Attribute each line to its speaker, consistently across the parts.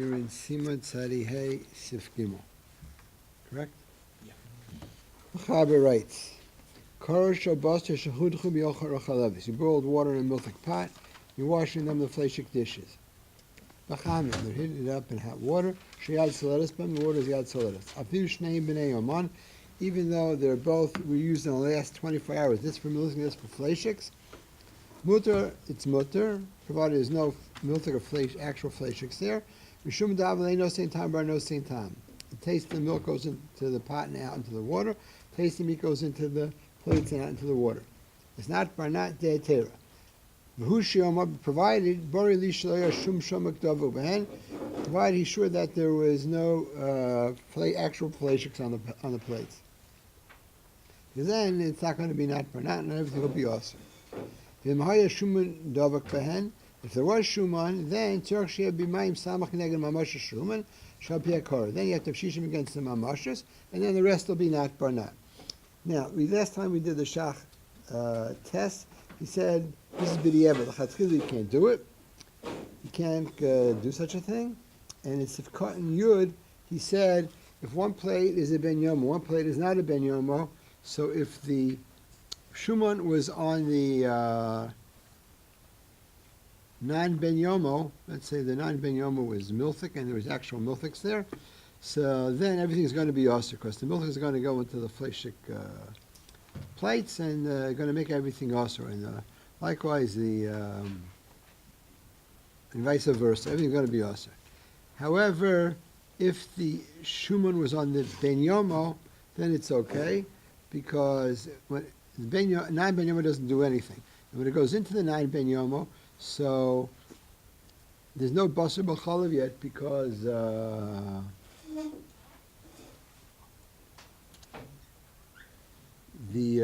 Speaker 1: We're in Simon Tzadi Hey Sif Gimel. Correct?
Speaker 2: Yeah.
Speaker 1: Chaber writes, you boiled water in a milk pot, you're washing them the fleshik dishes. They're heating it up in hot water. The water is yad soledas. Even though they're both were used in the last 24 hours, this for milking, this for fleshiks. Mutter, it's mutter, provided there's no milk or actual fleshiks there. Mishum dav no same time, bar no same time. The taste of the milk goes into the pot and out into the water. Taste of the meat goes into the plates and out into the water. It's not barnat de'etera. Provided provided he's sure that there was no actual fleshiks on the plates. Because then it's not going to be not barnat and everything will be awesome. If there was shuman, then then you have to have shishim against the mamashas, and then the rest will be not barnat. Now, last time we did the shach test, he said, this is b'di'evet. You can't do it. You can't do such a thing. And it's if cut in yud, he said, if one plate is a ben yomo, one plate is not a ben yomo, so if the shuman was on the non-ben yomo, let's say the non-ben yomo was milthik and there was actual milthiks there, so then everything is going to be osir, because the milthik is going to go into the fleshik plates and going to make everything osir, and likewise the and vice versa, everything's going to be osir. However, if the shuman was on the ben yomo, then it's okay, because when non-ben yomo doesn't do anything. And when it goes into the non-ben yomo, so there's no basar b'chalav yet, because the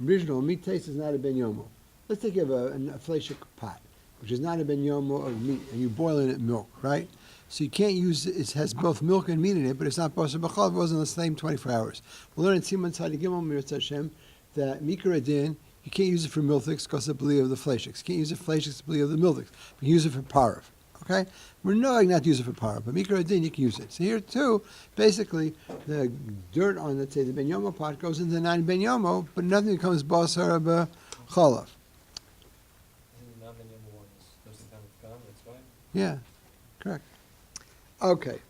Speaker 1: original meat taste is not a ben yomo. Let's take a fleshik pot, which is not a ben yomo of meat, and you boil in it milk, right? So you can't use it. It has both milk and meat in it, but it's not basar b'chalav. It wasn't the same 24 hours. We'll learn in Siman Tzadi Gimel Mirat Hashem that mikra adin, you can't use it for milthiks because of the belief of the fleshiks. You can't use it for fleshiks to belief of the milthiks. You can use it for parav. Okay? We're knowing not to use it for parav, but mikra adin, you can use it. So here too, basically, the dirt on, let's say, the ben yomo pot goes into the non-ben yomo, but nothing becomes basar b'chalav. Yeah, correct. Okay.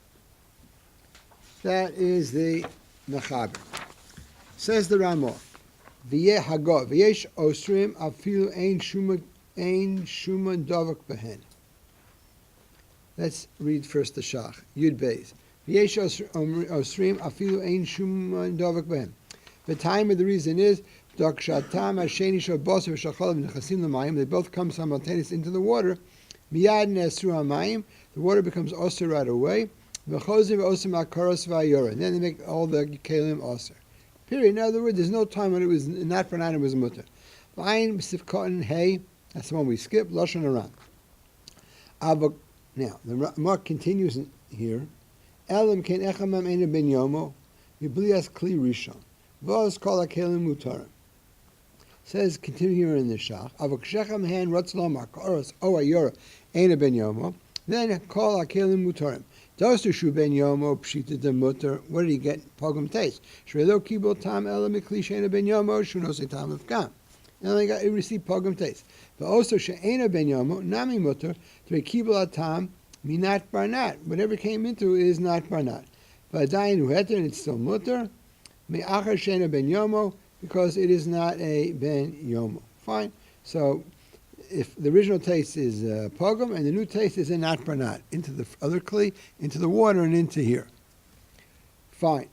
Speaker 1: That is the Mechaber. Says the Ramah, V'yeh Hagot, V'yesh Osrim, Afilu Ein Shuman Dovak Behen. Let's read first the Shach, Yud Beis. V'yesh Osrim, Afilu Ein Shuman Dovak Behen. The time of the reason is, Dokshatam Hasheni Shal Basar V'Shachalav Nechasim L'mayim, they both come simultaneously into the water. Miyad Nesru HaMayim, the water becomes osir right away. V'chozim v'osim ha'karos v'ayora, and then they make all the kelim osir. Period. In other words, there's no time when it was not for nine, it was mutter. V'ayin b'sif cotton hay, that's the one we skip. Lashon aran. Now the mark continues here. Elam ken echamam ena ben yomo, yiblias kli rishon. V'oz kol ha'kelim mutarim. Says, continue here in the shach. Avokshechem han rotz lomar karos o ayora ena ben yomo. Then kol ha'kelim mutarim. Dostu shu ben yomo pshita de mutar. What did he get? Pogum taste. Shredo kibol tam ela mikli she'ena ben yomo shu no se tam of gam. And he received pogum taste. But also she'ena ben yomo nami mutar to kibol atam minat barnat. Whatever came into it is not barnat. But adayin uheter, and it's still mutar. Me'achar she'ena ben yomo, because it is not a ben yomo. Fine. So if the original taste is pogum and the new taste is a nat barnat, into the other kli, into the water, and into here. Fine.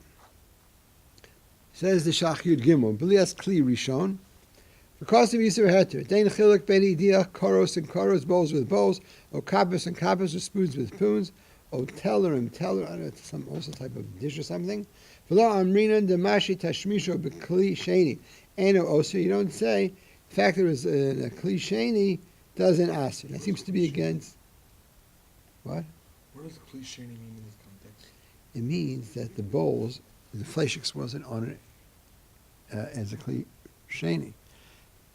Speaker 1: Says the Shach Yud Gimel, B'lias kli rishon, because of Yisur Heter, Dein chiluk ben idiyah, koros and koros, bowls with bowls, o kappos and kappos, with spoons with spoons, o teller and teller, I don't know, it's some also type of dish or something. V'lo amrinan demashi tashmisho b'kli sheni, eno osir, you don't say, the fact there is a kli sheni doesn't asir. That seems to be against, what?
Speaker 2: What does kli sheni mean in this context?
Speaker 1: It means that the bowls, the fleshiks wasn't on it as a kli sheni,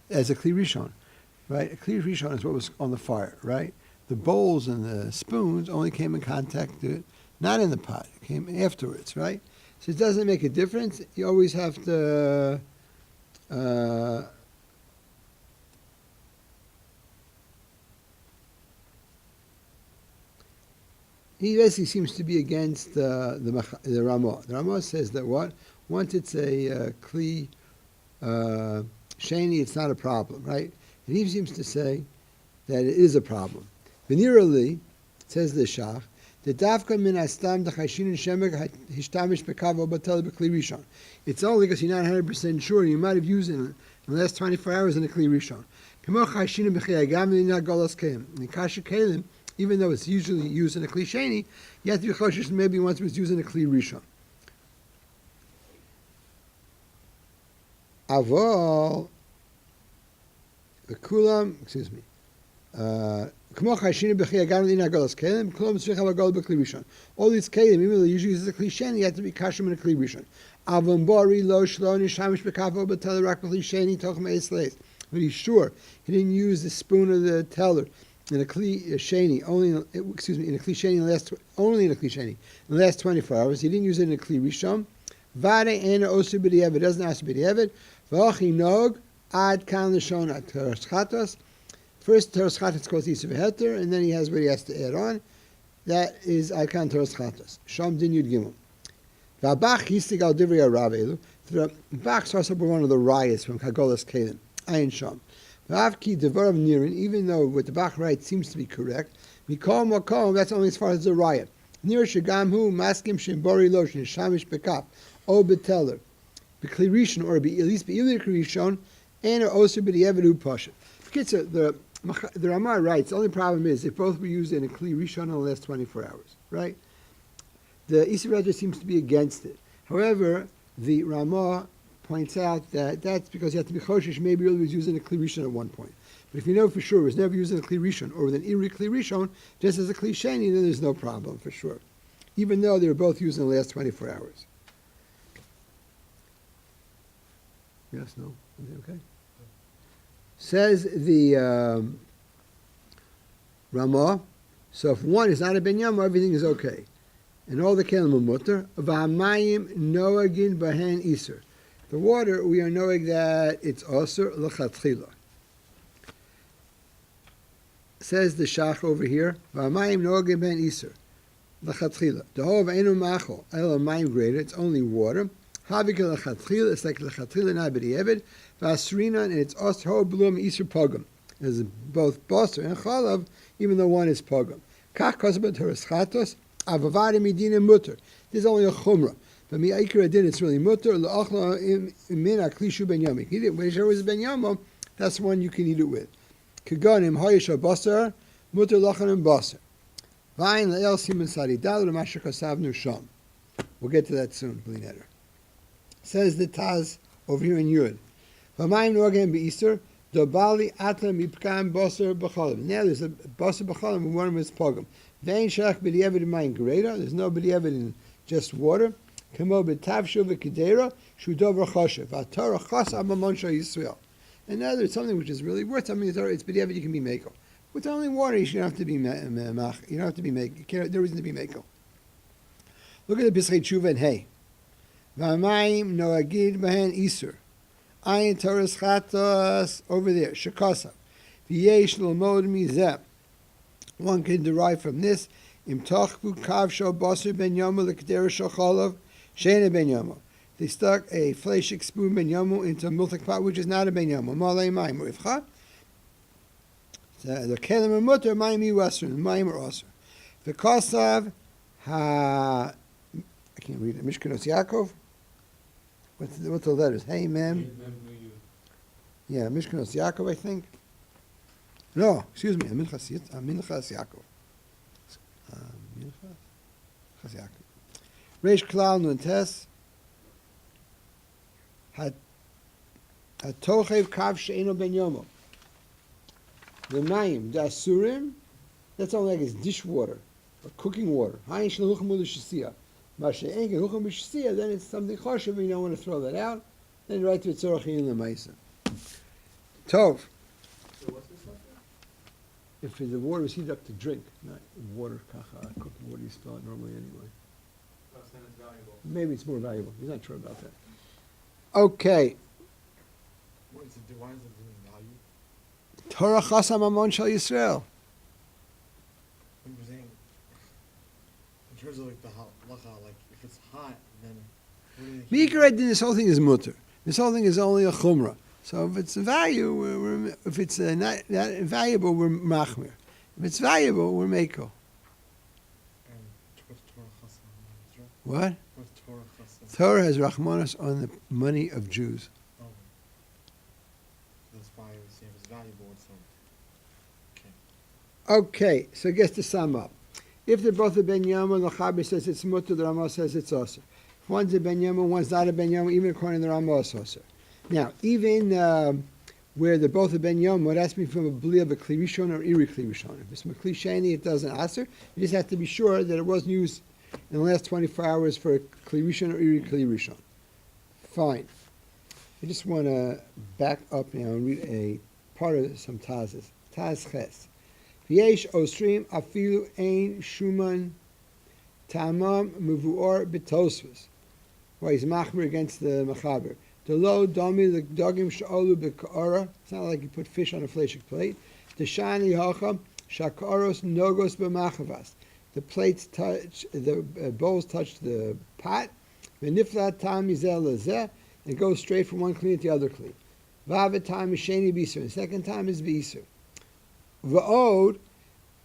Speaker 1: as a kli rishon, right? A kli rishon is what was on the fire, right? the bowls and the spoons only came in contact with it, not in the pot. It came afterwards, right? So it doesn't make a difference. You always have to he basically seems to be against the Ramah. The Ramah says that what? Once it's a kli sheni, it's not a problem, right? And he seems to say that it is a problem. Venerally, says the Shach, the dafka min astam the chayshin shemek hishtamish bekavo batel bekli rishon. It's only because you're not 100% sure you might have used it in the last 24 hours in a kli rishon. Kemo chayshin bechayagam not golas kelim. In kasha kelim, even though it's usually used in a kli sheni, you have to be choshesh maybe once it was used in a kli rishon. Aval, kulam, excuse me. All these kelim, even though they usually use a kli sheni, you have to be kashim in a kli rishon. But he's sure he didn't use the spoon of the teller in a kli sheni only. In a kli sheni only in a kli sheni in the last 24 hours. He didn't use it in a kli rishon. Vade ena osu b'diavad, doesn't ask b'diavad. V'achi nog ad kan l'shon at teras. First, teras chatas calls Yisuf Heter, and then he has what he has to add on. That is Aikan teras chatas. Sham din yud gimel. V'abach yistig al divrei Rav elu. The Bach starts up with one of the riots from Kagolas Kelim. Ayin Sham. V'avki devarim nirin, even though what the Bach writes seems to be correct, mikol makom, that's only as far as the riot. Nir shegam hu maskim shimbori loshin shamish bekaf o beteller b'kli rishon or at least be'ilir kli rishon and or also b'diavad hu pasha. The Ramah writes, the only problem is if both were used in a kli rishon in the last 24 hours, right? The Yisrael seems to be against it. However, the Ramah points out that that's because you have to be choshesh, maybe it was used in a kli rishon at one point. But if you know for sure it was never used in a kli rishon or with an iri kli rishon, just as a kli sheni, then there's no problem for sure. Even though they were both used in the last 24 hours. Yes, no? Okay. Says the Ramah, so if one is not a ben yama, everything is okay. And all the kelim are mutter. V'hamayim noagin bahen iser. The water, we are knowing that it's aser l'chatchila. Says the Shach over here, V'hamayim noagin bahen iser l'chatchila. Dehov einu machol el mayim greater. It's only water. Havik l'chatchila. It's like l'chatchila not b'diavad. V'asrina, and it's aser ho blum iser pogam. There's both basar and chalav, even though one is pogam. Kach kosabot haraschatos. Avavad midina mutter. There's only a chumrah. But mi'ikra din, it's really mutter. La'achla min aklishu ben yom. Eat it. Whichever is ben yom, that's the one you can eat it with. Kaganim hayish basar mutter lachanim basar. Vayin le'el siman sadi dal l'masher kasavnu sham. We'll get to that soon. Says the Taz over here in Yud. V'mayim no'agem be'Easter. Dobali atlam yipkam basar b'chalim. Now there's a basar b'chalim and one of them is pogam. Vein shalach b'diavad in mine greater. There's no b'diavad in just water. Kamo b'tavshu v'kedera shudover choshev. V'atorah chas amamon shal Yisrael. And now there's something which is really worth something. It's b'diavad you can be meko. With only water you don't have to be mach. You don't have to be meko. There's no reason to be meko. Look at the Pischei Tshuva and Hey. V'amayim noagid b'hen iser. Ayin Torah's chatas over there. Shekasa. V'yesh l'mod mizeh. One can derive from this. Im tachvu kav shal basar ben yomo l'kedera shal chalav sheina ben yomo. They stuck a fleshik spoon ben yomo into a milchik pot which is not a ben yomo. Malay mayim u'ifcha. The kelim are mutter mayim yu aser and mayim are aser. V'kasav ha. I can't read it. Mishkanos Yaakov. What's the letters? Hey, mem. Yeah, Mishkanos Yaakov, I think. No, excuse me. Minchas Yaakov. Minchas Yaakov. Reish Klal Nun Tes. Hatochev Kav She'eno Ben Yomo. The Mayim, the Asurim, that's only like it's dishwater or cooking water. Hayin Shlehuchim U'L'Shisiya. Mashe'en Gehuchim U'Shisiya, then it's something choshev and you don't want to throw that out. Then right to Tzorach in the Maisa. Tov.
Speaker 2: So what's this like?
Speaker 1: if the water was heated up to drink, not water, cooking water you spill out normally anyway.
Speaker 3: Then it's valuable.
Speaker 1: Maybe it's more valuable. He's not sure about that. Okay.
Speaker 2: Why is it doing value?
Speaker 1: Torah chasam amon shel Yisrael.
Speaker 2: When you're saying, in terms of like the halacha, like if it's hot, then what do you think?
Speaker 1: Mikra, this whole thing is mutter. This whole thing is only a chumrah. So if it's a value, if it's not valuable, we're machmir. If it's valuable, we're meko.
Speaker 2: And what's Torah chasam? Israel?
Speaker 1: What?
Speaker 2: What's Torah chasam?
Speaker 1: Torah has rachmanos on the money of Jews.
Speaker 2: Oh. That's why I was saying if it's valuable, it's
Speaker 1: Okay, so I guess to sum up. If they're both a ben yama, the Chaber says it's mutter, the Ramah says it's osir. If one's a ben yama, one's not a ben yama, even according to the Ramah, it's osir. Now, even where they're both a ben yama, it has to be from a bli of a kli rishon or iri kli rishon. If it's a kli sheni, it doesn't asir. You just have to be sure that it wasn't used in the last 24 hours for a kli rishon or iri kli rishon. Fine. I just want to back up now and read a part of some tazes. Taz ches. V'yesh osrim afilu ein shuman tamam mevuor b'tosvus. Why he's machmer against the mechaber. The lo domi the dogim sh'olu b'ka'ara. It's not like you put fish on a fleshik plate. The shani hacham shakaros nogos b'machavas. The plates touch, the bowls touch the pot. V'niflat tam yizel lezeh. And goes straight from one kli to the other kli. Vavet time is sheni b'isur. The second time is b'isur. V'od,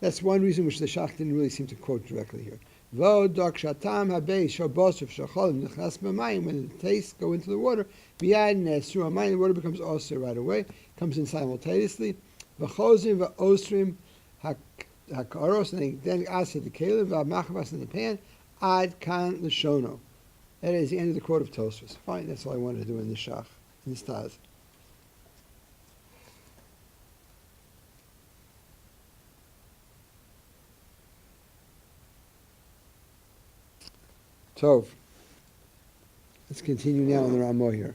Speaker 1: that's one reason which the Shach didn't really seem to quote directly here. V'od dak shatam habeis shabosuf shacholim nechas b'mayim. When the tastes go into the water, b'yad nesru hamayim, the water becomes osir right away. Comes in simultaneously. V'chozim v'osrim hakaros, and then asir the kelim v'amachavas in the pan. Ad kan l'shono. That is the end of the quote of Tosfos. Fine, that's all I wanted to do in the Shach, in the Staz. Tov. Let's continue now on the Ramah here.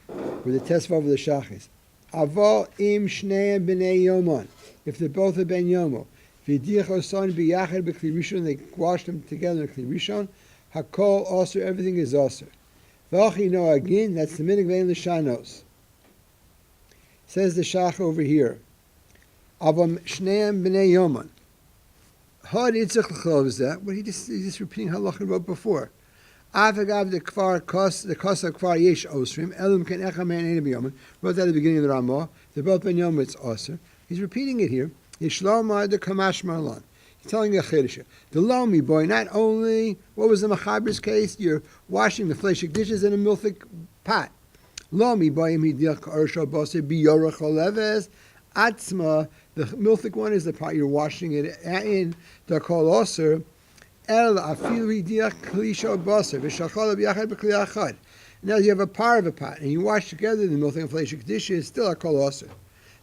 Speaker 1: With the Tesvav of the Shach is, Aval im shneim b'nei yomon. If they're both a ben yomo. V'diach osan b'yachad b'kli rishon. They wash them together in kli rishon. Hakol osir. Everything is osir. V'achi no agin. That's the minig vein l'shanos. Says the Shach over here. Aval shneim b'nei yomon. Had itzach l'chlov is that? What he's just repeating halacha he wrote before. Avagav the kvar kvar yesh osrim elam ken echa man ein b'yomin. Wrote that at the beginning of the Ramah. They're both ben yom. It's osir. He's repeating it here. Yishlomah the kamash marlan. He's telling you a chiddush. The lomi boy. Not only what was the mechaber's case, you're washing the fleshik dishes in a milthik pot. Lomi boy midiach arsha bosir biyorach oleves atzma. The milthik one is the pot you're washing it in. The kol osir el afilu hidiach klisha bosir v'shachol b'yachad b'kli achad. Now you have a par of a pot and you wash together the milthik and fleshik dishes. Still a kol osir.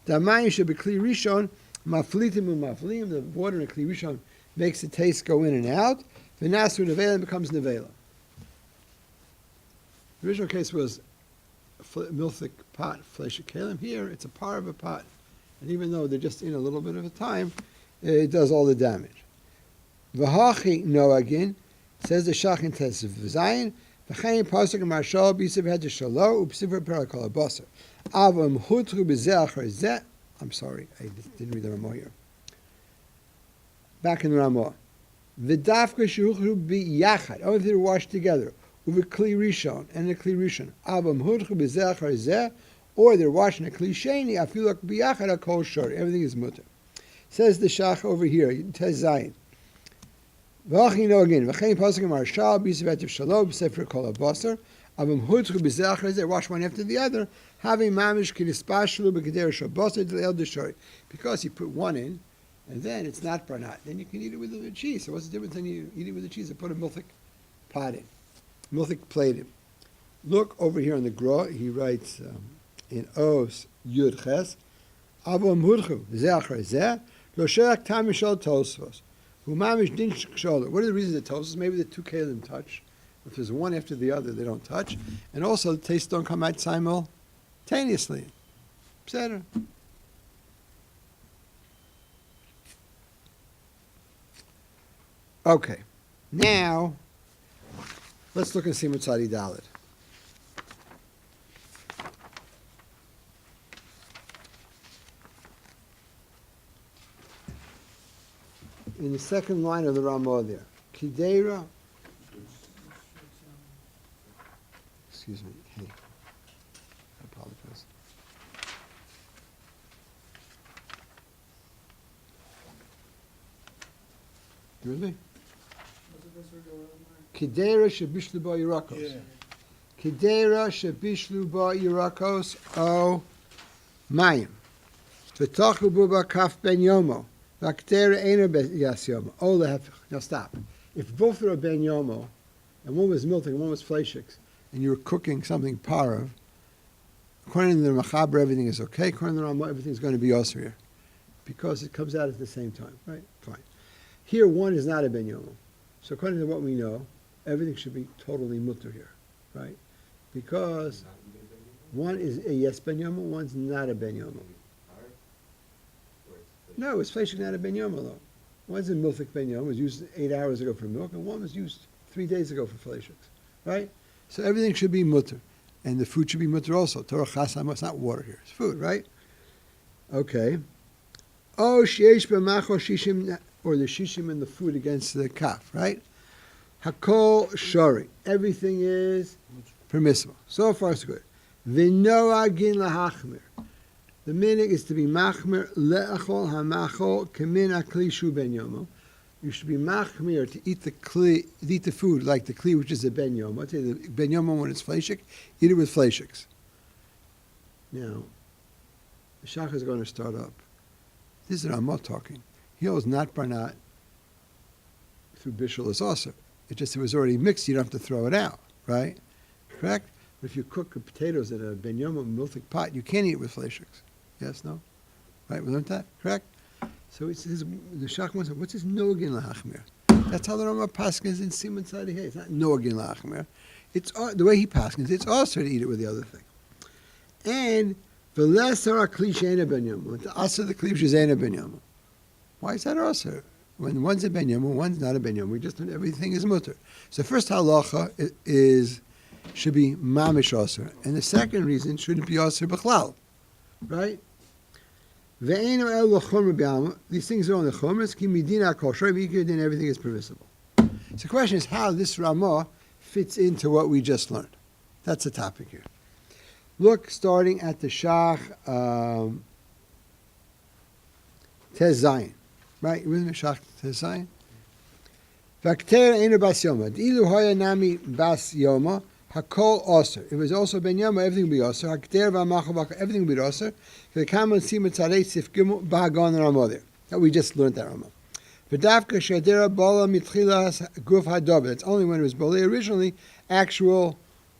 Speaker 1: The mayim should be kli rishon. Maflitim umaflim, the water in a kli rishon makes the taste go in and out. The nasu nevela becomes nevela. The original case was milthik pot, fleshik kelim. Here it's a par of a pot. And even though they're just in a little bit of a time, it does all the damage. V'hachi noagin, says the Shach in Tes Zayin, v'chein pasuk marshal b'isiv had shalo u'b'siv perakol abasar. Avam hutru b'zeh achar zeh. I'm sorry, I didn't read the Ramah here. Back in the Ramah. V'dafka shehuchru b'yachad. Oh, if they're washed together. U'v'kli rishon, and a kli rishon. Avam hutru b'zeh achar zeh. Or they're washing a kli sheni. Afilak b'yachad akol shor. Everything is mutter. Says the Shach over here. Tez Zayin. V'achi no again. V'chein pasuk marshal b'isiv etiv shalom b'sefer kol abasar. Avam hutru b'zeh achar zeh. They wash one after the other. Having mamish k'dispashlu b'keder shabosar d'el d'shori. Because you put one in, and then it's not branat. Then you can eat it with the cheese. So what's the difference when you eat it with the cheese? You put a milthik pot in. Milthik plate in. Look over here on the Gra. He writes in Os Yud Ches. Avam hutru b'zeh achar zeh. Lo she'ak tam mishal tosvos. Hu mamish din shkshol. What are the reasons that tosvos? Maybe the two kelim touch. If there's one after the other, they don't touch. And also the tastes don't come out simultaneously. Better. Okay. Now, let's look and see Mitzadi Dalit. In the second line of the Ramah there. Kidera. Excuse me. Hey. I apologize. You with me? Kidera shebishlu ba yirakos.
Speaker 2: Yeah.
Speaker 1: Kidera shebishlu ba yirakos o mayim. V'tachu bu ba kaf ben yomo. V'akdera eino yas yomo. O lehefich. Now stop. If both are ben yomo, and one was milting and one was fleishiks, and you were cooking something parav, according to the Machaber, everything is okay. According to the Ramah, everything's going to be osir here. Because it comes out at the same time, right? Fine. Here, one is not a ben yomo. So according to what we know, everything should be totally mutter here, right? Because one is a yes ben yomo, one's not a ben yomo. No, it's fleshik not a ben yomo though. One's a milfik ben yomo, was used 8 hours ago for milk, and one was used 3 days ago for fleshiks, right? So everything should be mutter, and the food should be mutter also. Torah chasam, it's not water here, it's food, right? Okay. Oh, sheesh b'macho shishim, or the shishim and the food against the kaf, right? Hakol shari. Everything is permissible. So far, so good. V'noagin lahachmir. The minig is to be machmir le'achol hamachol kemin akli shu ben yomo. You should be machmir to eat to eat the food like the kli, which is a ben yomo. The ben yomo when it's fleshik, eat it with fleshiks. Now, the shach is going to start up. This is Ramah talking. He holds not barnat through bishul is also. It just it was already mixed. You don't have to throw it out, right? Correct. But if you cook potatoes in a ben yomo miltic pot, you can't eat it with fleshiks. Yes, no, right? We learned that, correct? So it says the shach wants. What's this noagin lahachmir? That's how the Ramah paskins in Simon Tzadi Hey. It's not noagin lahachmir. It's the way he paskins. It's also to eat it with the other thing. And the lesser akli she'ena ben yomo. Also the kli she'ena ben yomo. Why is that also? When one's a ben yomo, one's not a ben yomo. We just everything is mutter. So the first halacha should be mamish aser, and the second reason shouldn't be aser b'chlal, right? Ve'enu el l'chumra b'alma. These things are on the chumras. Ki midina kosher. Then everything is permissible. So the question is how this Ramah fits into what we just learned. That's the topic here. Look, starting at the shach Tez Zayin. Right, with me, Shach Tez Zayin. V'akter einu bas yoma. Ilu hoya nami bas yoma. Hakol oser. If it was also ben yoma, everything would be oser. Hakter v'amachal v'akal, everything would be oser. V'kam l'sim tzarei sif gimel b'hagon Ramah there. That we just learned that Ramah. V'davka shadera bola mitchilas guf hadob. That's only when it was bola originally actual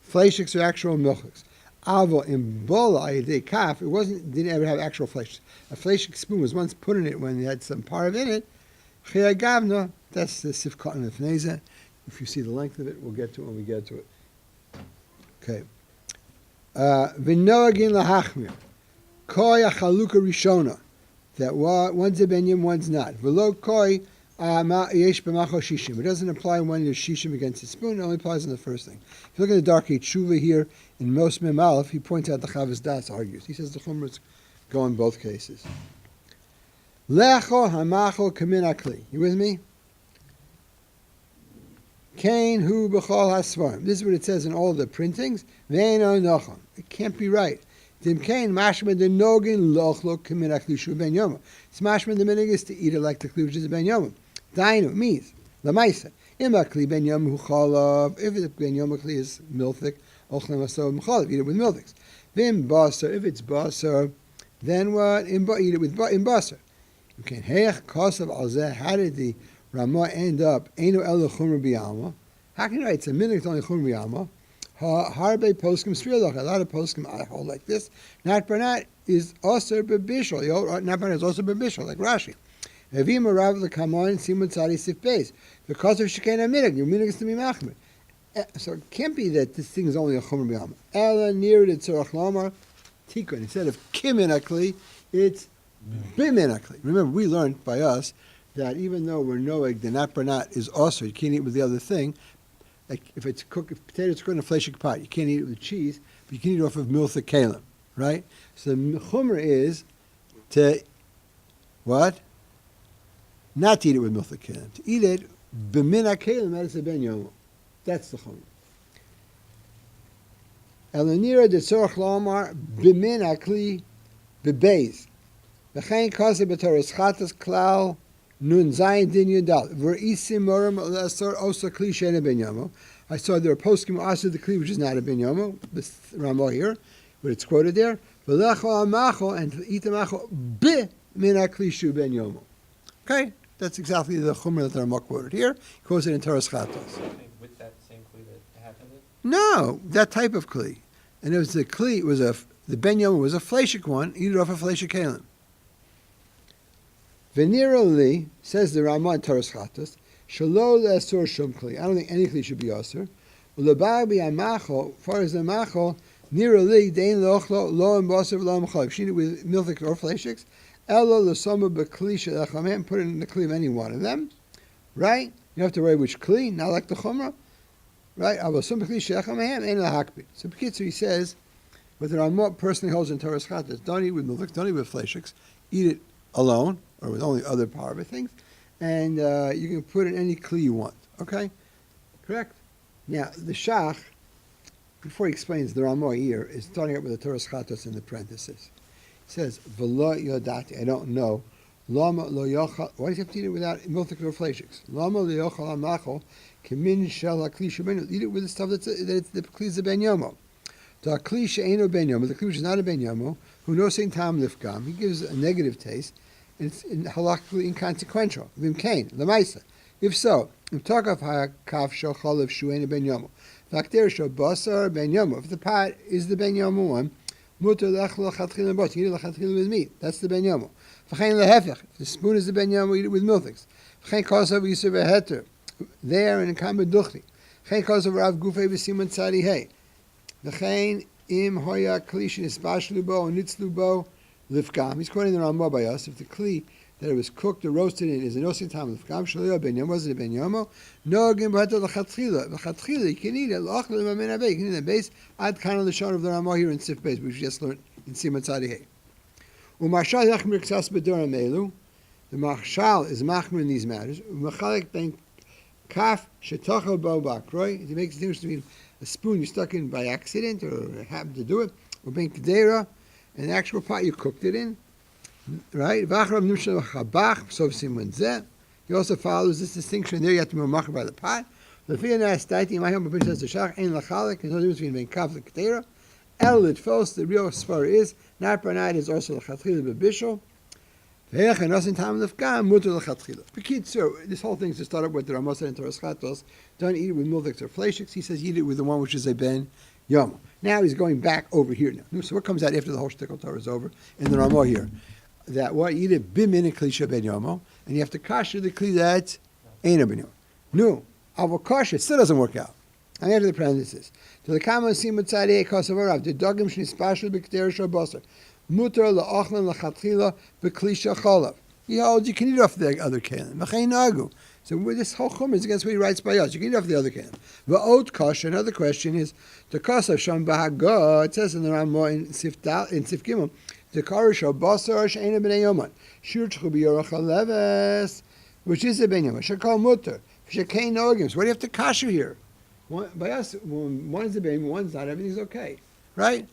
Speaker 1: fleishiks or actual milchiks. Avo in bola ayidei kaf, didn't ever have actual flesh. A fleshik spoon was once put in it when it had some parv in it. Chia gavna, that's the sifkat and the fneza. If you see the length of it, we'll get to it when we get to it. Okay. V'noagin lahachmir. Koi achaluka rishona. That one's a benyam, one's not. V'lo koi yesh b'macho shishim. It doesn't apply when there's shishim against the spoon. It only applies on the first thing. If you look at the Darkei Tshuva here in Mos Mem Aleph, he points out the Chavos Das argues. He says the chumras go in both cases. Lecho hamacho kamin akli. You with me? Kain hu b'chol hasvarim. This is what it says in all the printings. Ve'eno nochon. It can't be right. Dim kain mashma de nogin lochlo kamin akli shu ben yoma. It's mashma the minig is to eat it like the kli which is ben yoma. Dainu means lamaisa. Imakli ben yom hu chalav. If it's ben yom kli is milthik, ochlem aso mchalav. Eat it with milthiks. Vim basar. If it's basar, then what? Eat it with in basar. Okay. Heich kosav alzeh. How did the Ramah end up? Einu el chumra b'yalma. How can you write? It's a minute only chumra b'yalma. Harbe poskim svirlach. A lot of poskim I hold like this. Not barnat is also bebishol. Not barnat is also bebishol, like Rashi. Evim arav lekamon simon tzadi sif beis. Because of shekena minig, your minig is to be machmir. So it can't be that this thing is only a chumra b'yalma. Ela near the tzorach lomar tikkun. Instead of kimin akli, it's bimin akli. Remember, we learned by us that even though we're noeg, the not bernat is also, you can't eat with the other thing. Like if potatoes are cooked in a fleshik pot, you can't eat it with cheese, but you can eat it off of miltha kalim, right? So the chumrah is to, what? Not to eat it with miltha kalim. To eat it, b'min kalim, that is a ben yomo. That's the chumrah. Elanira de tzorach lomar, b'min akli, b'beis. V'chein kase b'toras chatas klal, nun zayin din yudal. V'risim morim l'asor osa kli shena ben yomo. I saw there are poskim also the kli, which is not a ben yomo, this Ramah here, but it's quoted there. V'lecho amacho, and to eat the macho, b'min akli shu ben yomo. Okay? That's exactly the chumrah that the Ramah quoted here. He quotes it in Toras Chatos.
Speaker 3: With that same kli that happened it?
Speaker 1: No, that type of kli. And it was the kli, it was the ben yomo was a fleshik one, eat it off a fleshik kalim. Venira li, says the Ramah in Toras Chatos, shalo le'asur shum kli. I don't think any kli should be asur. U'lebabi amacho, far as the macho, nira li, dein lochlo, lo and basar lo m'chal. If you eat it with milthik or fleshiks, elo l'soma b'kli shel put it in the kli of any one of them, right? You have to worry which kli, not like the chumrah, right? So Bekitzer, he says, what the Ramah personally holds in Toras Chatos, don't eat with milthik, don't eat with fleshiks, eat it alone, or with only other parva things, and you can put in any kli you want, okay? Correct? Now, the Shach, before he explains the Ramah here, is starting up with the Toras Chatos in the parenthesis. He says, V'lo yodati, I don't know, Lama lo yochal, why does he have to eat it without milthik or fleshiks? Lama lo yochal amachol, kemin shel ha-kli shebenu, eat it with the stuff that's the kli ze ben yomo. The kli she'eno ben yomo, the kli which is not a ben yomo, who knows saying tam lifgam, he gives a negative taste, and it's halachically inconsequential. V'imkein, l'maisa. If so, if takaf ha-kaf shel chalav she'eno ben yomo, v'akter shel basar ben yomo, if the pot is the ben yomo one, muter lech l'chatchil b'ot, you eat it l'chatchil with meat, that's the ben yomo. V'chein lehefech, if the spoon is the ben yomo, eat it with milthiks. V'chein kosav yisur v'heter, there and in kambed duchli. V'chein kosav rav gufei v'simon tzadi hey. V'chein im hoya kli shenisbashlu bo or nitzlu bo lifgam. He's quoting the Ramah by us. If the kli that it was cooked or roasted in is an osin tam lifgam, shalio ben yomo, was it a ben yomo? No gim b'heter l'chatchila. L'chatchila, you can eat it, l'achli l'mamin abei, you can eat the base, ad kind of the shon of the Ramah here in Sif base, which we just learned in Simon tzadi hey. Umashal yachmir ksas b'doram elu. The machshal is machmir in these matters. Umachalek ben kaf shetochel bo bakroi. It makes a difference between a spoon you stuck in by accident or happened to do it, or ben kedera, an actual pot you cooked it in, right? V'achrav nushal chabach so simon zeh. He also follows this distinction there. You have to be machmir by the pot. The fiyanas daiti my home says the shach ein lachalek. There's no difference between ben kaf and kedera. El it false. The real svar is not bernite is also l'chatchila b'bishul. So this whole thing is to start up with the Ramah and Toras Chatos. Don't eat it with milthiks or fleshiks. He says eat it with the one which is a ben yomo. Now he's going back over here now. So what comes out after the whole shtickle Torah is over in the Ramah here? That what eat it bimin and kli ben yomo, and you have to kasher the kli that ain't a ben yomo. No, avokasha still doesn't work out. I'm after the parenthesis. To the common simon tzadei kosavarav the dogim shnispashul b'kter shabasar. Mutar la'achlan la'chatchila b'klisha chalav. He holds you can eat off the other kalim. V'chein nagu. So this whole chumrah is against what he writes by us. You can eat off the other kalim. V'ot kasha. Another question is the kasav sham b'haga. It says in the Ramah in Sif Gimel the karish of basar she'ena b'nei yoman shur tchu b'yorach haleves, which is a ben yoman. Shekal mutar. Shekein nogim. So what do you have to kasha here? By us, when one is a ben, one's not. Everything's okay, right?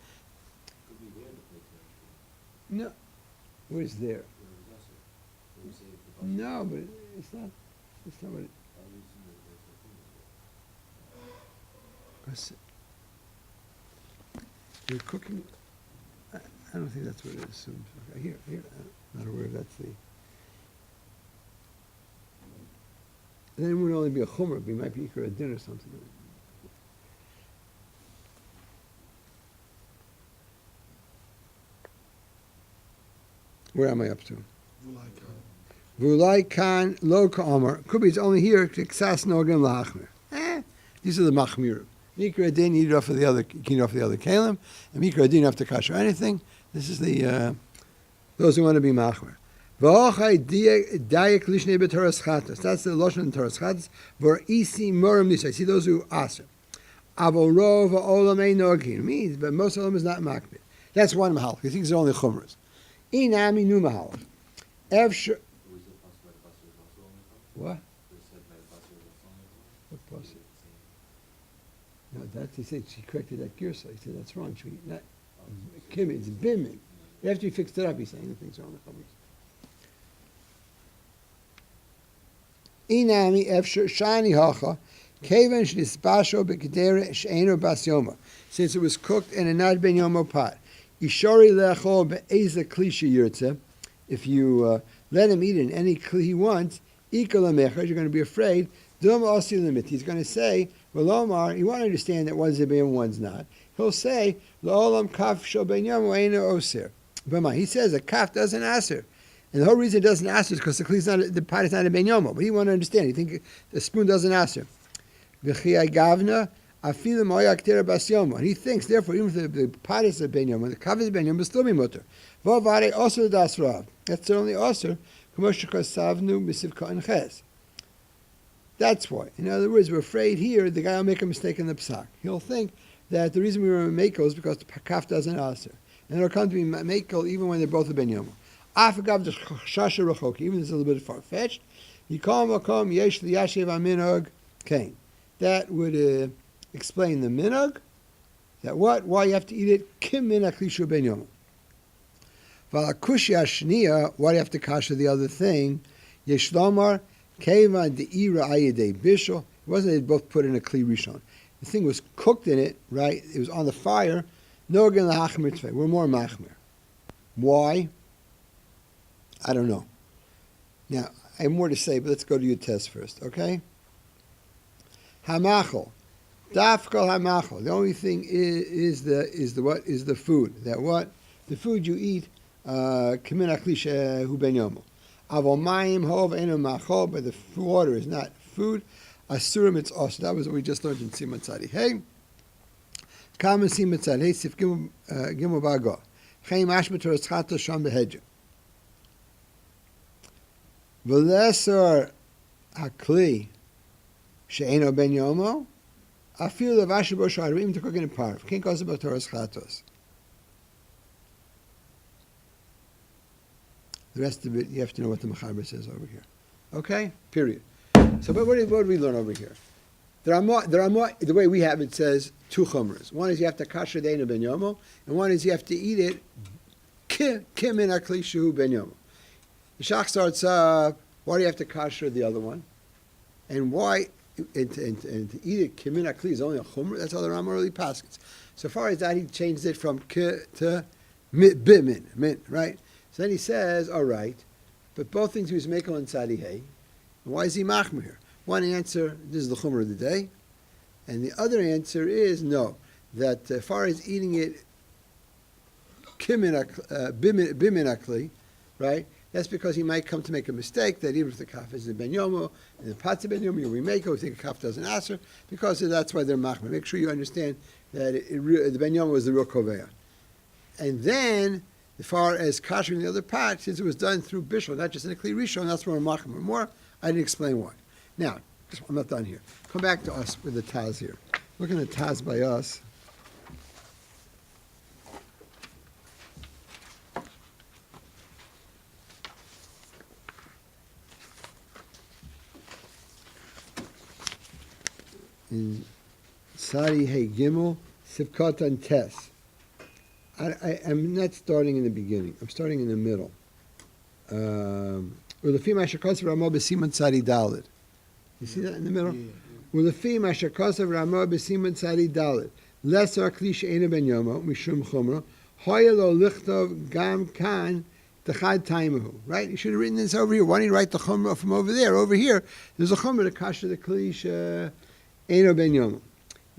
Speaker 1: No, what is there? No, but it's not. It's not what it. Because you're cooking. I don't think that's what it assumes. Okay, here. I'm not aware if that's the. Then it would only be a chumrah. It might be ikar a din or something. Where am I up to? V'ulai kan lo ka'amar. Could be it's only here. Ksas nogim la'achmir. These are the machmirim. Mikra Adin, you eat it off of the other, you can eat off the other kalim, and Mikra Adin, you don't have to kasher anything. This is the, those who want to be machmer. V'ochai dayak lishnei b'toras chatas. That's the loshon in Toras chatas. V'isi morim nisay. See those who aser. Avol rov ha'olam ein nogin. Means, but most of them is not makbid. That's one mahal. He thinks they're only chumras. Inami nu mahal. Evshur. What? What pasuk? No, that's, he said, she corrected that girsa. He said, that's wrong. She, not, Kim, it's bimin. After he fixed it up, he's saying the things are on the chumras. Inami efshur shani hacha, kevan shnisbasho b'kedera she'eno bas yoma. Since it was cooked in a not ben yomo pot. Ishori lechol be'eza klisha yirtze. If you let him eat in any kli he wants, ikal amechad, you're going to be afraid. Dum osi limit. He's going to say, well, Omar, you want to understand that one's a ben, one's not. He'll say, la'olam kaf shel ben yomo eino osir. But he says a kaf doesn't aser. And the whole reason it doesn't ask is because the pot is not a ben yomo. But he want to understand. He think the spoon doesn't ask. And he thinks, therefore, even if the pot is a ben yomo, the kav is a ben yomo, still be mutter. That's the only osir. That's why. In other words, we're afraid here the guy will make a mistake in the psak. He'll think that the reason we were makel is because the kaf doesn't ask. And it'll come to be makel even when they're both a ben yomo. Even this is a little bit far-fetched. That would explain the minog. That what? Why you have to eat it? Kim min aklishu ben yom. Valakushya shniya. Why do you have to kasha the other thing? Yeshlomar kevan deira ayidei bishul. It wasn't they both put in a kli rishon. The thing was cooked in it, right? It was on the fire. Nogan lahachmir tzvei. We're more machmir. Why? I don't know. Now, I have more to say, but let's go to your test first, okay? Hamachol. Dafkal hamachol. The only thing is the what? Is the food. That what? The food you eat, kimin aklish hu ben yomo. Avol mayim hov eno machol, but the water is not food. Asurim it's also. That was what we just learned in Siman Tzadi. Hey, Kamen Siman Tzadi. Hey, Sif Gimel Bago. Hey, Mashma Toras Chatos Sham Behedja. V'lesor hakli she'eno ben yomo afil levash bo sharim to cook in a parv. Can't cause about Toras Chatos. The rest of it, you have to know what the Mechaber says over here. Okay? Period. So, but what did we learn over here? There are more, the way we have it says two chumras. One is you have to kasher de'eno ben yomo, and one is you have to eat it kim in akli shehu ben yomo. The Shach starts up, why do you have to kasher the other one? And why, and to eat it, kimin akli is only a chumrah, that's how the Rambam really passes. So far as that, he changed it from k to bimin, right? So then he says, all right, but both things he was making on tzadi hay, and why is he machmer here? One answer, this is the chumrah of the day, and the other answer is, no, that as far as eating it, bimin akli, right? That's because he might come to make a mistake that even if the kaf is the ben yomo and the pot's a ben yomo, you remake it, we think a kaf doesn't answer, because that's why they're machmer. Make sure you understand that the ben yomo was the real koveya. And then, as far as kashering the other pot, since it was done through bishul, not just in a kli rishon, that's where we're machmer more. I didn't explain why. Now, I'm not done here. Come back to us with the Taz here. Look at the Taz by us. In Sari Hey Gimel, Sivkot and Tes. I'm not starting in the beginning. I'm starting in the middle. Ulefim Ashakos Ramah B'Siman Sari Dalid. You see that in the middle? Ulefim Ashakos Ramah B'Siman Sari Dalid. Lesser Klish Eina Ben Yomo Mishum Chumra. Hoyelo Lichtov Gam Kan Techad Taimahu. Right? You should have written this over here. Why don't you write the Chumra from over there? Over here, there's a Chumra to Kasha the Klish Eino Ben Yomo.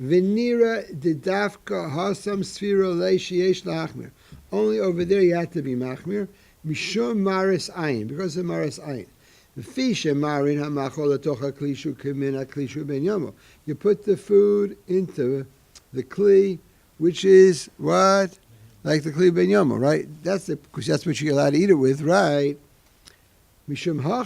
Speaker 1: Venira Didafka Hasam Sfiro Leishiesh Lachmir. Only over there you have to be Machmir. Mishum Maris Ayin, because of Maris Ayin. You put the food into the kli, which is what? Like the kli ben yomo, right? Because that's what you're allowed to eat it with, right? Therefore,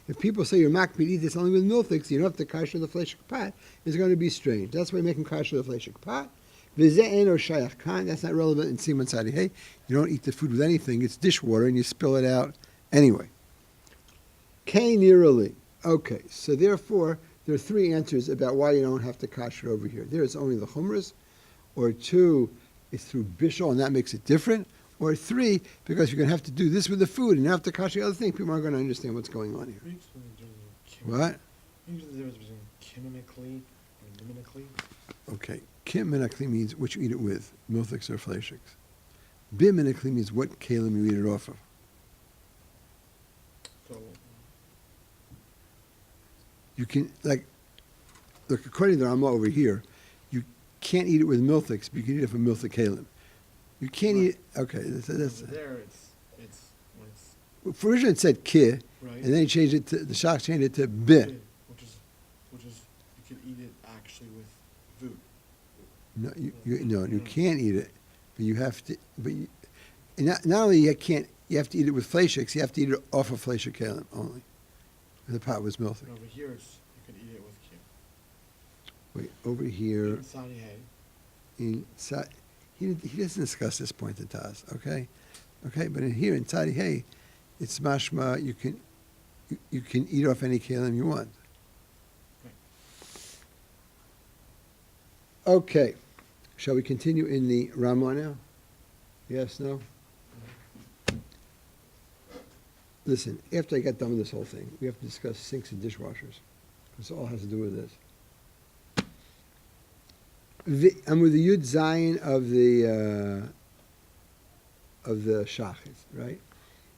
Speaker 1: if people say you're makbid eat this only with milthix, you don't have to kasher the fleshik pot, it's going to be strange. That's why you make him kasher the fleshik pot. That's not relevant in Siman Tzadi Hey. You don't eat the food with anything. It's dishwater, and you spill it out anyway. Kainirali. Okay, so therefore, there are three answers about why you don't have to kasher over here. There is only the chumras, or two, it's through bishul, and that makes it different, or three, because you're going to have to do this with the food, and you have to kasher the other thing. People aren't going to understand what's going on here. What?
Speaker 2: Maybe the difference between kimimically and liminically.
Speaker 1: Okay. Kim-minically means what you eat it with, milthix or fleshix. Bim-minically means what kalim you eat it off of.
Speaker 2: So,
Speaker 1: You can, look, according to the Ramah over here, you can't eat it with milthix, but you can eat it from milthix kalim. You can't eat, okay, that's
Speaker 2: over there, it's when it's
Speaker 1: for originally it said ki,
Speaker 2: right,
Speaker 1: and then he changed it to, the Shach changed it to bin.
Speaker 2: which is you can eat it actually with food.
Speaker 1: No, you can't eat it, but you have to. And not only you have to eat it with fleshix, you have to eat it off of fleshik kalim only. The pot was milthix.
Speaker 2: And over here, you can eat it with kim.
Speaker 1: Wait, over here
Speaker 2: Inside hay.
Speaker 1: inside, he doesn't discuss this point in Taz, okay, but in here in Tzadi Hey, it's mashma you can eat off any kalim you want. Okay, shall we continue in the Ramah now? Yes, no? Listen, after I get done with this whole thing, we have to discuss sinks and dishwashers. This all has to do with this. I'm with the Yud Zayin of the Shachis, right?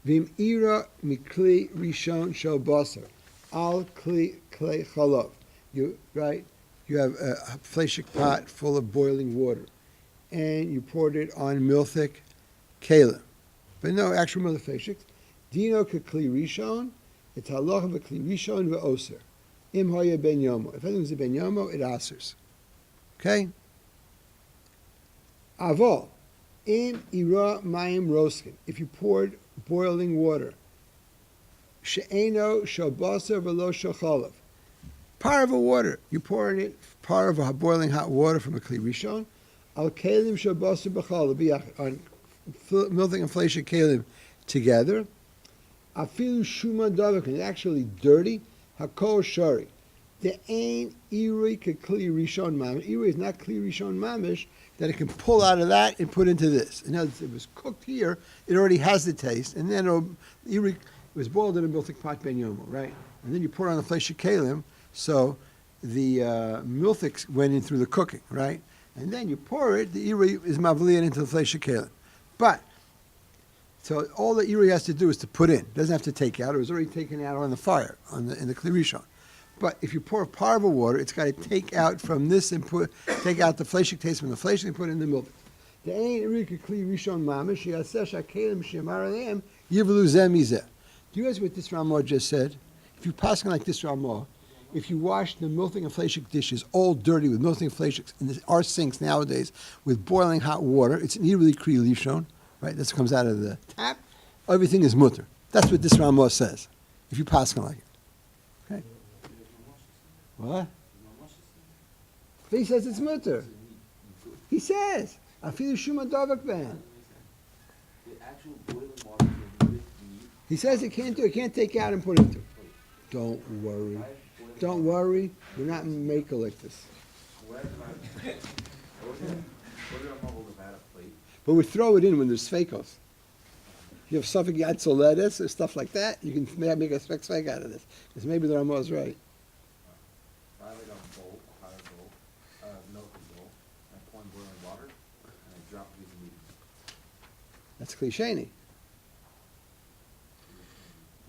Speaker 1: Vim ira mikli rishon shel basar al kli klei chalav. Right? You have a fleshik pot full of boiling water, and you poured it on milthik kalim, but no actual milthik fleshik. Dino kekli rishon, it's halacha v'kli rishon v'oser. Im haya ben yomo. If anything's a ben yomo, it asers. Okay? Avol, im ira mayim roskin. If you poured boiling water, she'eno shabasa v'lo shachalav. Par of water, you pour in it, par of a boiling hot water from a kli rishon, al kalim shabasa b'chalav, on milthik and fleshik kalim together. Afilu shuma davik, it's actually dirty. Hakol shari. The ain iri kli rishon mamish. Iri is not kli rishon mamish that it can pull out of that and put into this. In other words, it was cooked here, it already has the taste, and then iri was boiled in a milthik pot ben yomo, right? And then you pour it on the fleshik kalim, so the milthik went in through the cooking, right? And then you pour it, the iri is mavlian into the fleshik kalim. But so all the iri has to do is to put in. It doesn't have to take out. It was already taken out on the fire in the kli rishon. But if you pour a par of water, it's got to take out from this and take out the fleshik taste from the fleshik and put it in the milk. The ain iri kli rishon mamish yaseh shakelim shemar aleim yivlu zeh mizeh. Do you guys what this Ramah just said? If you pass on like this Ramah, if you wash the milthik and fleshik dishes all dirty with milthik and fleshik in our sinks nowadays with boiling hot water, it's an iri kli rishon. Right, this comes out of the tap. Everything is mutter. That's what this Ramah says. If you pass on like it, okay. What? He says it's mutter. He says, "Afilu shuma davak ben." He says it can't do. It can't take out and put into. Don't worry. Don't worry. We're not make like this. But we throw it in when there's fakos. You have suffix yatzel lettuce or stuff like that, you can make a spek out of this. Because maybe the Ramah is right.
Speaker 4: I have a bowl, a hot bowl, milk bowl, I pour in boiling water, and I drop these meat.
Speaker 1: That's klisheni.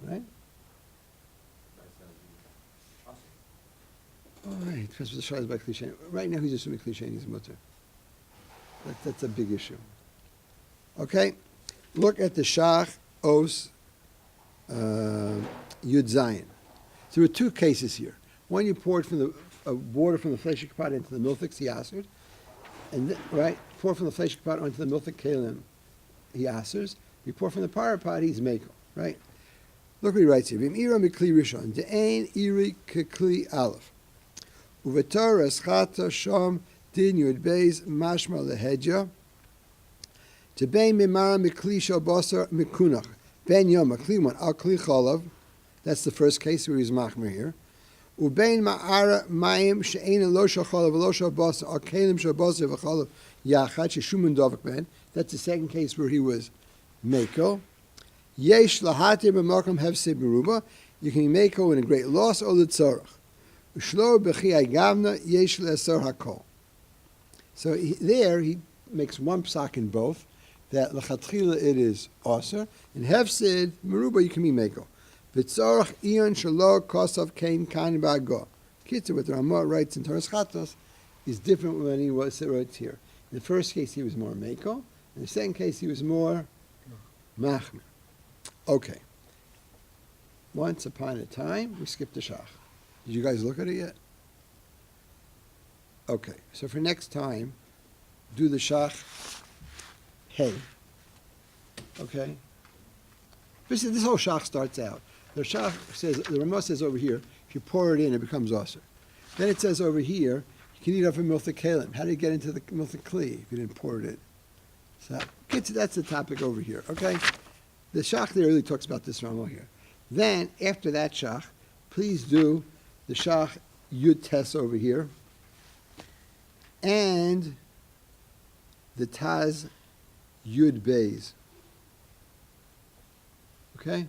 Speaker 1: Right? All right, because the shah is by klisheni. Right now he's assuming klisheni is mutter. That's a big issue. Okay, look at the Shach Os Yud Zayin. So there were two cases here. One, you poured from the water from the fleshik pot into the milthik siyasud, and right, pour from the fleshik pot onto the milthik kelim, he asers. You pour from the para pot, he's mekel, right? Look what he writes here. V'im ira mikli rishon de'ein iri kekli aleph uvetor eschata shom din yud beis mashma lehedja tebein mimara mikli shal basar mikunach ben yom kli one al kli chalav. That's the first case where he's machmer here. Ubein ma'ara mayim she'ein lo shal chalav lo shal basar al kelim shal basar v'chalav yachad sheshumin dovak ben. That's the second case where he was mekel. Yesh lahatir b'makom hefsed meruba. You can be mekel in a great loss or l'tzorach. Ushlo b'chi agavna yesh le'asar hakol. So there he makes one psak in both, that l'chatchila it is aser, and hefsed meruba you can be mekel. V'tzorach iyon shalo kosav kain kain ba'go. Kitzur, what the Ramah writes in Torah Chatos is different when he was writes here. In the first case he was more mekel. In the second case he was more machmer. Okay. Once upon a time, we skipped the shach. Did you guys look at it yet? Okay. So for next time, do the shach hey. Okay. This whole shach starts out. The shach says, the Ramah says over here, if you pour it in, it becomes aser. Then it says over here, you can eat off a milthik kelim. How do you get into the milthik kli if you didn't pour it in? So that's the topic over here. Okay. The shach there really talks about this Ramah here. Then, after that shach, please do the shach Yud Tes over here and the Taz Yud Beis. Okay?